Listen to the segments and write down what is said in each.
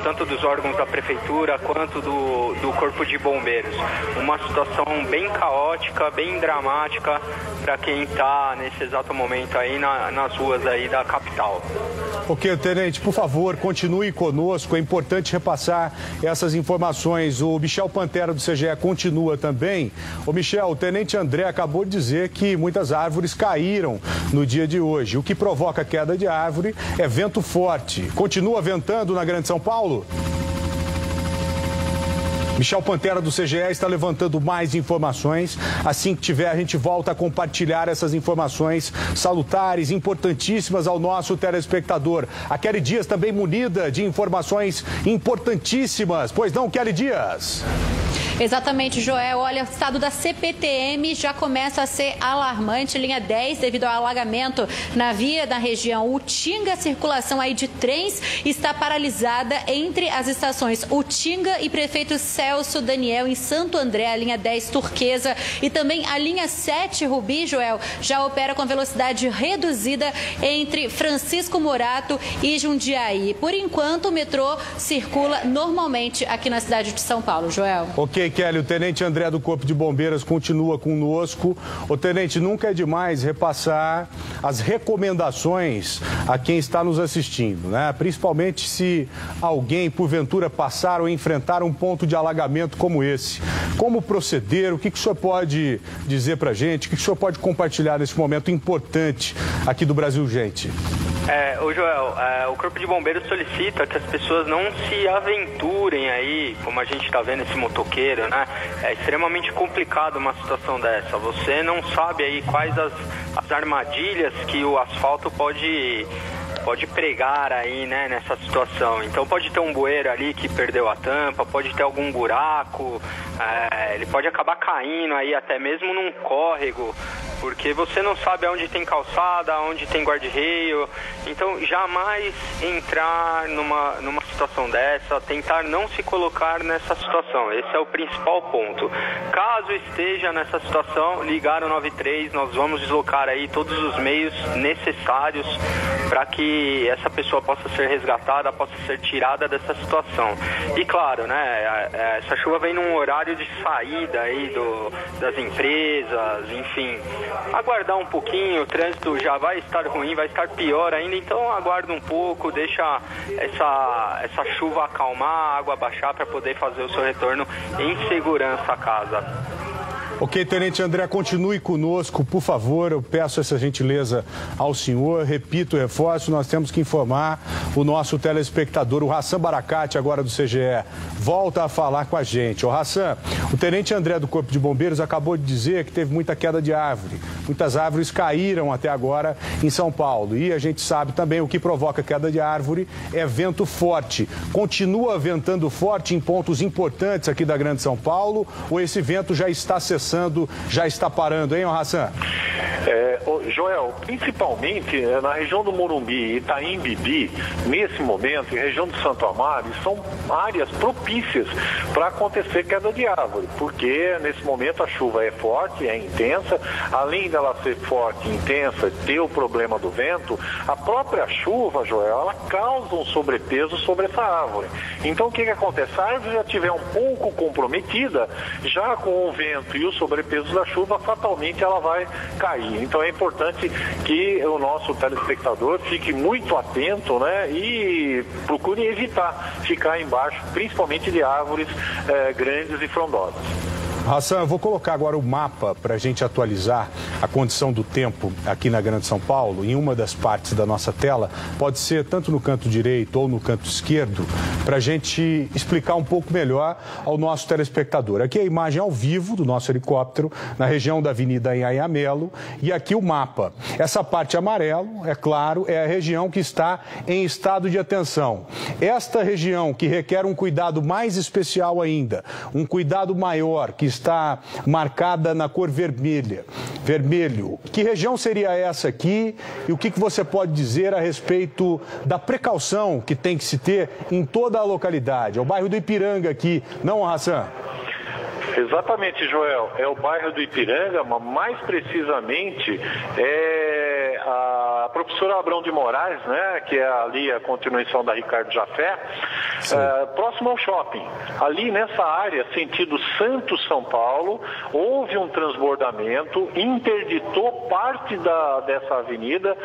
tanto dos órgãos da prefeitura quanto do Corpo de Bombeiros. Uma situação bem caótica, bem dramática para quem está nesse exato momento aí nas ruas aí da capital. Ok, tenente, por favor, continue conosco, é importante repassar essas informações. O Michel Pantera do CGE continua também. Ô Michel, o tenente André acabou de dizer que muitas árvores caíram no dia de hoje. O que provoca a queda de árvore é vento forte. Continua ventando na Grande São Paulo? Michel Pantera do CGE está levantando mais informações. Assim que tiver, a gente volta a compartilhar essas informações salutares, importantíssimas ao nosso telespectador. A Kelly Dias também munida de informações importantíssimas. Pois não, Kelly Dias? Exatamente, Joel. Olha, o estado da CPTM já começa a ser alarmante. Linha 10, devido ao alagamento na via da região Utinga, a circulação aí de trens está paralisada entre as estações Utinga e Prefeito Celso Daniel, em Santo André, a linha 10 Turquesa. E também a linha 7 Rubi, Joel, já opera com velocidade reduzida entre Francisco Morato e Jundiaí. Por enquanto, o metrô circula normalmente aqui na cidade de São Paulo, Joel. Ok, Kelly, o tenente André do Corpo de Bombeiros continua conosco. O tenente, nunca é demais repassar as recomendações a quem está nos assistindo, né? Principalmente se alguém, porventura, passar ou enfrentar um ponto de alagamento como esse. Como proceder? O que o senhor pode dizer para a gente? O que o senhor pode compartilhar nesse momento importante aqui do Brasil Urgente? Ô Joel, o Corpo de Bombeiros solicita que as pessoas não se aventurem aí, como a gente está vendo esse motoqueiro, né? É extremamente complicado uma situação dessa. Você não sabe aí quais as armadilhas que o asfalto pode pregar aí, né, nessa situação. Então pode ter um bueiro ali que perdeu a tampa, pode ter algum buraco, ele pode acabar caindo aí até mesmo num córrego, porque você não sabe aonde tem calçada, onde tem guarda-reio. Então jamais entrar numa situação dessa, tentar não se colocar nessa situação. Esse é o principal ponto. Caso esteja nessa situação, ligar o 93, nós vamos deslocar aí todos os meios necessários para que essa pessoa possa ser resgatada, possa ser tirada dessa situação. E claro, né, essa chuva vem num horário de saída aí das empresas, enfim. Aguardar um pouquinho, o trânsito já vai estar ruim, vai estar pior ainda, então aguarda um pouco, deixa essa chuva acalmar, a água baixar para poder fazer o seu retorno em segurança à casa. Ok, tenente André, continue conosco, por favor, eu peço essa gentileza ao senhor, repito, reforço, nós temos que informar o nosso telespectador, o Hassan Baracate, agora do CGE, volta a falar com a gente. Ô Hassan, o tenente André do Corpo de Bombeiros acabou de dizer que teve muita queda de árvore, muitas árvores caíram até agora em São Paulo e a gente sabe também o que provoca queda de árvore é vento forte. Continua ventando forte em pontos importantes aqui da Grande São Paulo ou esse vento já está cessando? Já está parando, hein, Hassan? Joel, principalmente na região do Morumbi e Itaim Bibi, nesse momento, em região do Santo Amaro, são áreas propícias para acontecer queda de árvore, porque nesse momento a chuva é forte, é intensa, além dela ser forte e intensa, ter o problema do vento, a própria chuva, Joel, ela causa um sobrepeso sobre essa árvore. Então o que acontece? Se a árvore já estiver um pouco comprometida, já com o vento e o sobrepeso da chuva, fatalmente ela vai cair. Então é importante que o nosso telespectador fique muito atento, né, e procure evitar ficar embaixo, principalmente de árvores grandes e frondosas. Hassan, eu vou colocar agora o mapa para a gente atualizar a condição do tempo aqui na Grande São Paulo, em uma das partes da nossa tela, pode ser tanto no canto direito ou no canto esquerdo, para a gente explicar um pouco melhor ao nosso telespectador. Aqui é a imagem ao vivo do nosso helicóptero, na região da Avenida Anhanha-Melo, e aqui o mapa. Essa parte amarelo, é claro, é a região que está em estado de atenção. Esta região que requer um cuidado mais especial ainda, um cuidado maior, que está marcada na cor vermelho. Que região seria essa aqui e o que você pode dizer a respeito da precaução que tem que se ter em toda a localidade? É o bairro do Ipiranga aqui, não, Hassan? Exatamente, Joel. É o bairro do Ipiranga, mas mais precisamente é a a professora Abrão de Moraes, né, que é ali a continuação da Ricardo Jafé, próximo ao shopping. Ali nessa área, sentido Santos-São Paulo, houve um transbordamento, interditou parte dessa avenida,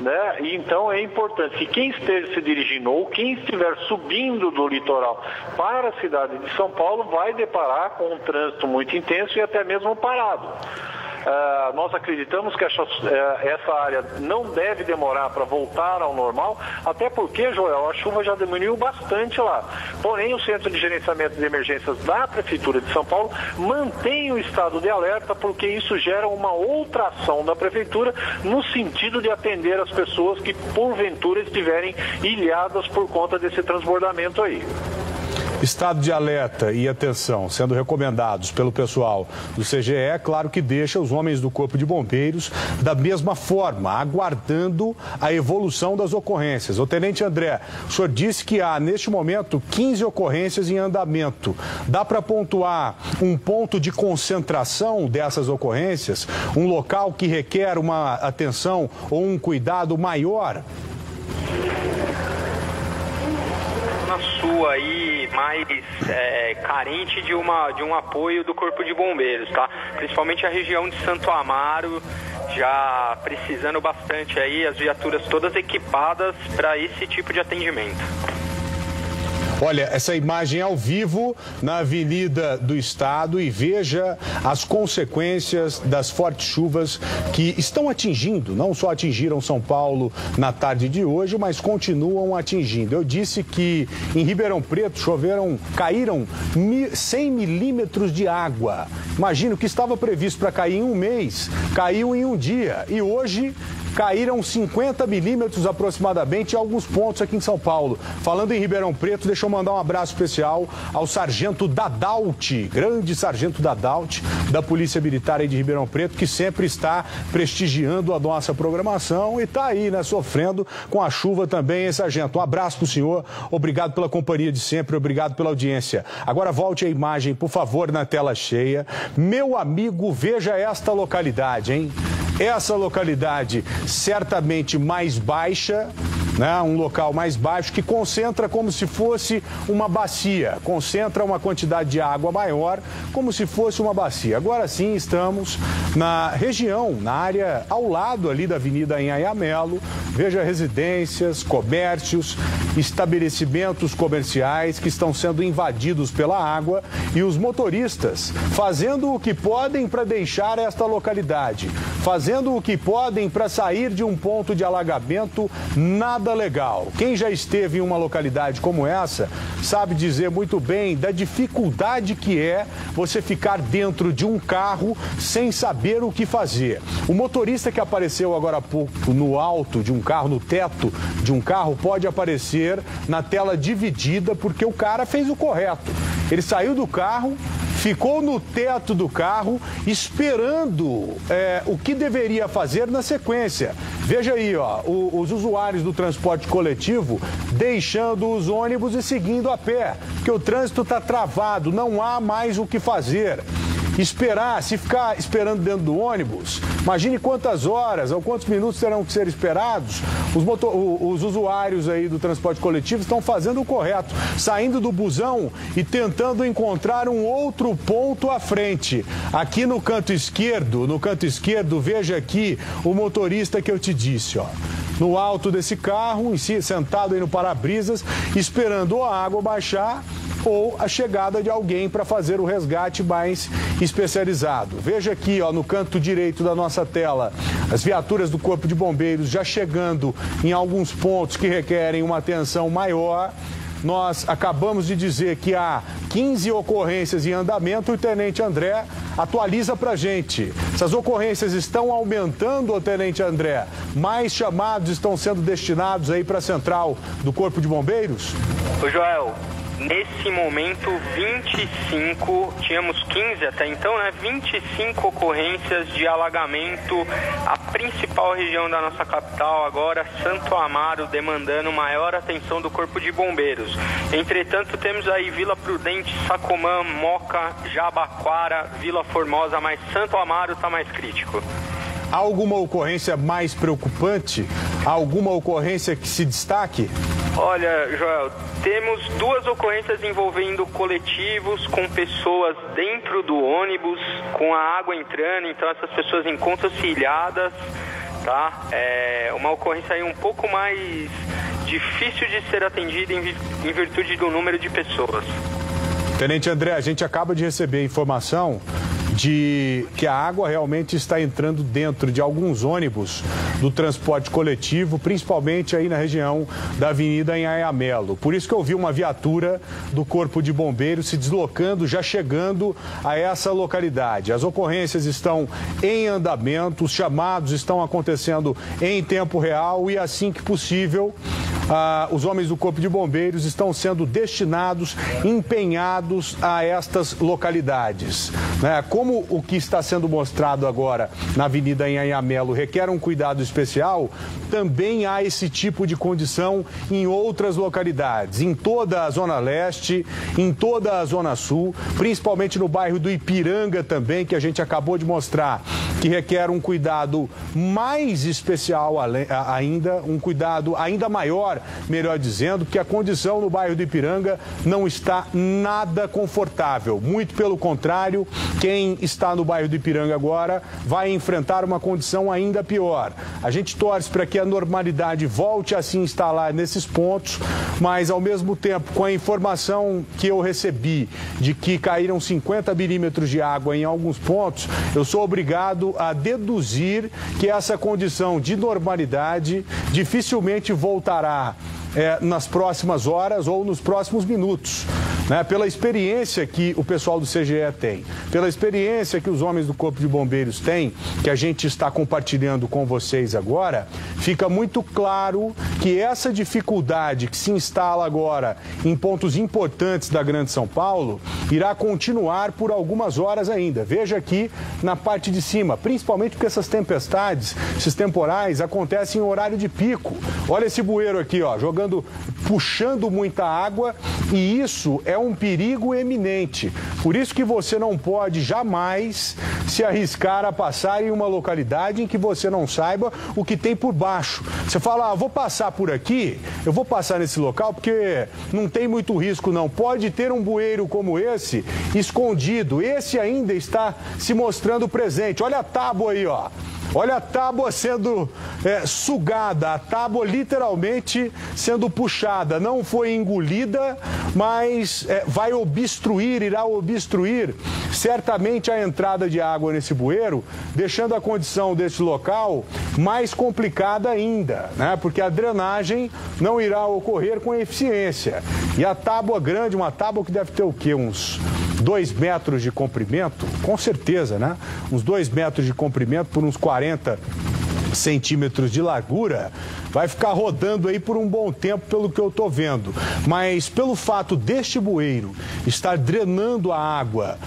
né, e então é importante que quem esteja se dirigindo ou quem estiver subindo do litoral para a cidade de São Paulo vai deparar com um trânsito muito intenso e até mesmo parado. Nós acreditamos que essa área não deve demorar para voltar ao normal, até porque, Joel, a chuva já diminuiu bastante lá. Porém, o Centro de Gerenciamento de Emergências da Prefeitura de São Paulo mantém o estado de alerta, porque isso gera uma outra ação da Prefeitura no sentido de atender as pessoas que, porventura, estiverem ilhadas por conta desse transbordamento aí. Estado de alerta e atenção sendo recomendados pelo pessoal do CGE, claro que deixa os homens do Corpo de Bombeiros da mesma forma, aguardando a evolução das ocorrências. O Tenente André, o senhor disse que há, neste momento, 15 ocorrências em andamento. Dá para pontuar um ponto de concentração dessas ocorrências? Um local que requer uma atenção ou um cuidado maior? Na sua aí, mais carente de um apoio do Corpo de Bombeiros, tá? Principalmente a região de Santo Amaro, já precisando bastante aí, as viaturas todas equipadas para esse tipo de atendimento. Olha, essa imagem ao vivo na Avenida do Estado e veja as consequências das fortes chuvas que estão atingindo, não só atingiram São Paulo na tarde de hoje, mas continuam atingindo. Eu disse que em Ribeirão Preto caíram 100 milímetros de água. Imagina, o que estava previsto para cair em um mês, caiu em um dia. E hoje caíram 50 milímetros aproximadamente em alguns pontos aqui em São Paulo. Falando em Ribeirão Preto, deixa eu mandar um abraço especial ao Sargento Dadalt, grande Sargento Dadalt, da Polícia Militar aí de Ribeirão Preto, que sempre está prestigiando a nossa programação e está aí, né, sofrendo com a chuva também, hein, Sargento? Um abraço para o senhor, obrigado pela companhia de sempre, obrigado pela audiência. Agora volte a imagem, por favor, na tela cheia. Meu amigo, veja esta localidade, hein? Essa localidade certamente mais baixa, né? Um local mais baixo que concentra como se fosse uma bacia, concentra uma quantidade de água maior como se fosse uma bacia. Agora sim estamos na região, na área ao lado ali da Avenida Anhanha Melo. Veja residências, comércios, estabelecimentos comerciais que estão sendo invadidos pela água e os motoristas fazendo o que podem para deixar esta localidade, fazendo o que podem para sair de um ponto de alagamento nada legal. Quem já esteve em uma localidade como essa sabe dizer muito bem da dificuldade que é você ficar dentro de um carro sem saber o que fazer. O motorista que apareceu agora há pouco no alto de um carro, no teto de um carro, pode aparecer na tela dividida porque o cara fez o correto. Ele saiu do carro, ficou no teto do carro esperando o que deveria fazer na sequência. Veja aí, ó, os usuários do transporte coletivo deixando os ônibus e seguindo a pé, porque o trânsito está travado, não há mais o que fazer. Se ficar esperando dentro do ônibus, imagine quantas horas ou quantos minutos terão que ser esperados. Os usuários aí do transporte coletivo estão fazendo o correto, saindo do busão e tentando encontrar um outro ponto à frente. Aqui no canto esquerdo, veja aqui o motorista que eu te disse, ó. No alto desse carro, sentado aí no para-brisas, esperando ou a água baixar ou a chegada de alguém para fazer o resgate mais especializado. Veja aqui, ó, no canto direito da nossa tela, as viaturas do Corpo de Bombeiros já chegando em alguns pontos que requerem uma atenção maior. Nós acabamos de dizer que há 15 ocorrências em andamento e o Tenente André atualiza para a gente. Essas ocorrências estão aumentando, ô Tenente André? Mais chamados estão sendo destinados aí para a central do Corpo de Bombeiros? Ô Joel, nesse momento 25, tínhamos 15 até então, né? 25 ocorrências de alagamento, a principal região da nossa capital agora, Santo Amaro, demandando maior atenção do Corpo de Bombeiros. Entretanto, temos aí Vila Prudente, Sacomã, Moca, Jabaquara, Vila Formosa, mas Santo Amaro está mais crítico. Há alguma ocorrência mais preocupante? Há alguma ocorrência que se destaque? Olha, Joel, temos 2 ocorrências envolvendo coletivos com pessoas dentro do ônibus, com a água entrando, então essas pessoas encontram-se ilhadas, tá? É uma ocorrência aí um pouco mais difícil de ser atendida em virtude do número de pessoas. Tenente André, a gente acaba de receber informação de que a água realmente está entrando dentro de alguns ônibus do transporte coletivo, principalmente aí na região da Avenida Anhanha-Melo. Por isso que eu vi uma viatura do Corpo de Bombeiros se deslocando, já chegando a essa localidade. As ocorrências estão em andamento, os chamados estão acontecendo em tempo real e assim que possível, os homens do Corpo de Bombeiros estão sendo destinados, empenhados a estas localidades. Como o que está sendo mostrado agora na Avenida Anhanha-Melo requer um cuidado especial, também há esse tipo de condição em outras localidades, em toda a Zona Leste, em toda a Zona Sul, principalmente no bairro do Ipiranga também, que a gente acabou de mostrar, que requer um cuidado mais especial ainda, um cuidado ainda maior, melhor dizendo, porque a condição no bairro do Ipiranga não está nada confortável. Muito pelo contrário, quem está no bairro do Ipiranga agora vai enfrentar uma condição ainda pior. A gente torce para que a normalidade volte a se instalar nesses pontos, mas ao mesmo tempo, com a informação que eu recebi de que caíram 50 milímetros de água em alguns pontos, eu sou obrigado a deduzir que essa condição de normalidade dificilmente voltará nas próximas horas ou nos próximos minutos. Pela experiência que o pessoal do CGE tem, pela experiência que os homens do Corpo de Bombeiros têm, que a gente está compartilhando com vocês agora, fica muito claro que essa dificuldade que se instala agora em pontos importantes da Grande São Paulo irá continuar por algumas horas ainda. Veja aqui na parte de cima, principalmente porque essas tempestades, esses temporais acontecem em horário de pico. Olha esse bueiro aqui, ó, puxando muita água, e isso é um perigo eminente. Por isso que você não pode jamais se arriscar a passar em uma localidade em que você não saiba o que tem por baixo. Você fala, vou passar por aqui, eu vou passar nesse local porque não tem muito risco não. Pode ter um bueiro como esse escondido. Esse ainda está se mostrando presente. Olha a tábua aí, ó. Olha a tábua sendo sugada, a tábua literalmente sendo puxada. Não foi engolida, mas irá obstruir certamente a entrada de água nesse bueiro, deixando a condição desse local mais complicada ainda, porque a drenagem não irá ocorrer com eficiência. E a tábua grande, uma tábua que deve ter o quê? Uns 2 metros de comprimento, com certeza, uns 2 metros de comprimento por uns 40 centímetros de largura, vai ficar rodando aí por um bom tempo, pelo que eu estou vendo. Mas pelo fato deste bueiro estar drenando a água,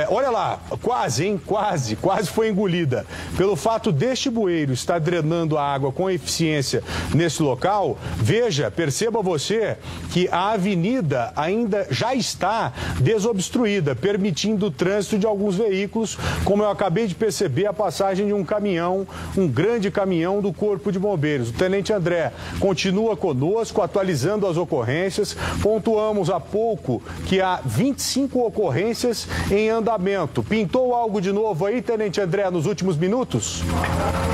olha lá, quase, hein? Quase foi engolida. Pelo fato deste bueiro estar drenando a água com eficiência nesse local, perceba você que a avenida ainda já está desobstruída, permitindo o trânsito de alguns veículos, como eu acabei de perceber a passagem de um caminhão, um grande caminhão do Corpo de Bombeiros. O Tenente André continua conosco, atualizando as ocorrências. Pontuamos há pouco que há 25 ocorrências em andamento. Pintou algo de novo aí, Tenente André, nos últimos minutos?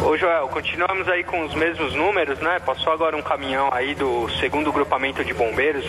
Ô Joel, continuamos aí com os mesmos números, Passou agora um caminhão aí do 2º Grupamento de Bombeiros,